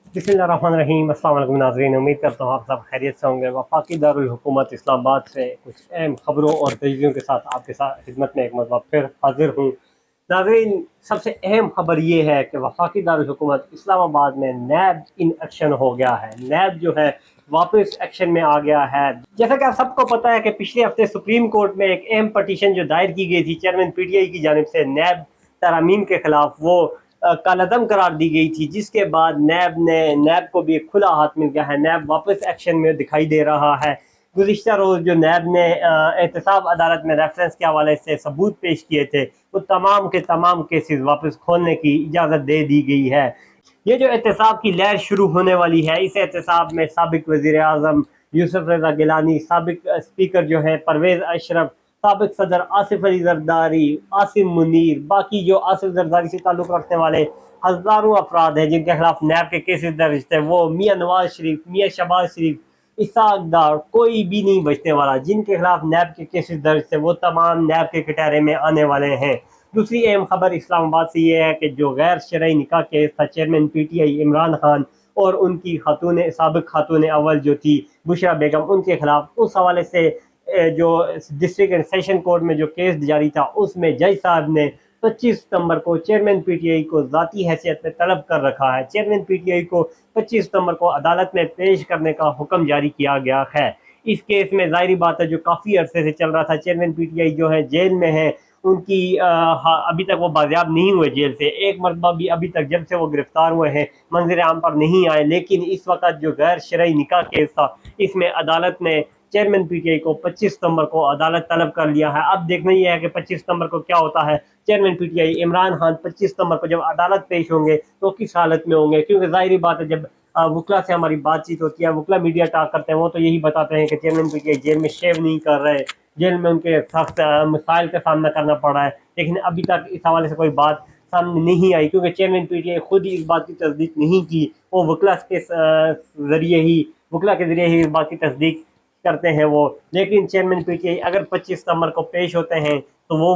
बिस्मिल्लाहिर्रहमानिर्रहीम। अस्सलाम वालेकुम नाज़रीन, उम्मीद करता हूँ आप सब खैरियत से होंगे। वफाकी दारुल हुकूमत इस्लामाबाद से कुछ अहम खबरों और तजज़ियों के साथ आपके साथ खिदमत में एक मरतबा फिर हाजिर हूँ। नाज़रीन, सबसे अहम खबर ये है कि वफाकी दारुल हुकूमत इस्लामाबाद में नैब इन एक्शन हो गया है। नैब जो है वापस एक्शन में आ गया है। जैसा कि आप सबको पता है कि पिछले हफ्ते सुप्रीम कोर्ट में एक अहम पटिशन जो दायर की गई थी चेयरमैन पीटीआई की जानिब से नैब तरामीम के खिलाफ, वो कालादम करार दी गई थी, जिसके बाद नैब को भी एक खुला हाथ मिल गया है। नैब वापस एक्शन में दिखाई दे रहा है। गुज़िश्ता रोज़ जो नैब ने एहतसाब अदालत में रेफरेंस के हवाले से सबूत पेश किए थे, वो तमाम के तमाम केसेस वापस खोलने की इजाज़त दे दी गई है। ये जो एहतसाब की लहर शुरू होने वाली है, इस एहतसाब में साबिक वज़ीर आज़म यूसुफ रज़ा गिलानी, साबिक स्पीकर जो है परवेज़ अशरफ, साबिक सदर आसिफ अली जरदारी, आसिम मुनीर, बाकी जो आसिफ जरदारी से ताल्लुक़ रखने वाले हज़ारों अफराद हैं जिनके खिलाफ नैब के केसेस दर्ज थे, वो मियाँ नवाज शरीफ, मियाँ शहबाज शरीफ, इसाक डार, कोई भी नहीं बचने वाला। जिनके खिलाफ नैब के केसेस दर्ज थे वो तमाम नैब के कटहरे में आने वाले हैं। दूसरी अहम खबर इस्लामाबाद से ये है कि जो गैर शरई निकाह केस था चेयरमैन पीटीआई इमरान खान और उनकी खातून साबिक खातून अव्वल जो थी बुशरा बेगम, उनके खिलाफ उस हवाले से जो डिस्ट्रिक्ट एंड सेशन कोर्ट में जो केस जारी था, उसमें जज साहब ने 25 सितंबर को चेयरमैन पीटीआई को ज़ाती हैसियत में तलब कर रखा है। चेयरमैन पीटीआई को 25 सितंबर को अदालत में पेश करने का हुक्म जारी किया गया है। इस केस में ज़ाहिरी बात है जो काफ़ी अरसे से चल रहा था। चेयरमैन पीटीआई जो है जेल में है, उनकी अभी तक वो बाजियाब नहीं हुए जेल से। एक मरतबा भी अभी तक जब से वो गिरफ्तार हुए हैं मंजर आम पर नहीं आए। लेकिन इस वक्त जो गैर शरई निकाह केस था, इसमें अदालत ने चेयरमैन पीटीआई को 25 सितंबर को अदालत तलब कर लिया है। अब देखना यह है कि 25 सितंबर को क्या होता है। चेयरमैन पीटीआई इमरान खान 25 सितंबर को जब अदालत पेश होंगे तो किस हालत में होंगे, क्योंकि जाहिर बात है जब वकला से हमारी बातचीत होती है, वकला मीडिया टॉक करते हैं, वो तो यही बताते हैं कि चेयरमैन पीटीआई जेल में शेव नहीं कर रहे, जेल में उनके सख्त मसाइल का सामना करना पड़ रहा है। लेकिन अभी तक इस हवाले से कोई बात सामने नहीं आई, क्योंकि चेयरमैन पीटीआई खुद ही इस बात की तस्दीक नहीं की। वो वकला के ज़रिए ही इस बात की तस्दीक करते हैं वो। लेकिन चेयरमैन पीटीआई अगर 25 सितंबर को पेश होते हैं तो वो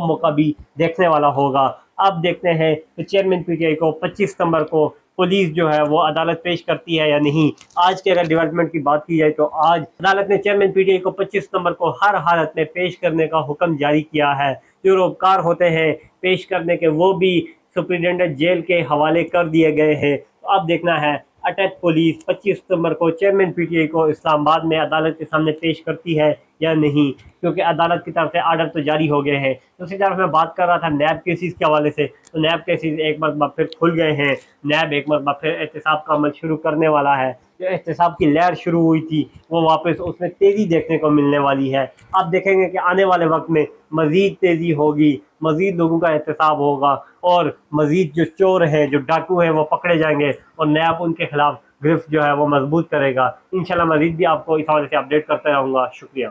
मौका भी देखने वाला होगा। अब देखते हैं कि चेयरमैन पीटीआई को 25 सितंबर को पुलिस जो है वो अदालत पेश करती है या नहीं। आज के अगर डेवलपमेंट की बात की जाए तो आज अदालत ने चेयरमैन पीटीआई को 25 सितंबर को हर हालत में पेश करने का हुक्म जारी किया है। जो रोबकार होते हैं पेश करने के, वो भी सुप्रिटेंडेंट जेल के हवाले कर दिए गए हैं। तो अब देखना है अटैक पुलिस 25 सितंबर को चेयरमैन पीटीआई को इस्लामाबाद में अदालत के सामने पेश करती है या नहीं, क्योंकि अदालत की तरफ से आर्डर तो जारी हो गए हैं। दूसरी तरफ मैं बात कर रहा था नैब केसेस के हवाले से, तो नैब केसेस एक मरतबा फिर खुल गए हैं। नैब एक मरतबा फिर एहतसाब का अमल शुरू करने वाला है। जो एहतसाब की लहर शुरू हुई थी वो वापस उसमें तेज़ी देखने को मिलने वाली है। अब देखेंगे कि आने वाले वक्त में मज़ीद तेज़ी होगी, मज़ीद लोगों का एहतसाब होगा और मज़ीद जो चोर हैं, जो डाकू हैं, वो पकड़े जाएंगे और नैब उनके खिलाफ गिरफ्त जो है वो मजबूत करेगा। इंशाल्लाह मज़ीद भी आपको इस हवाले से अपडेट करता रहूँगा। शुक्रिया।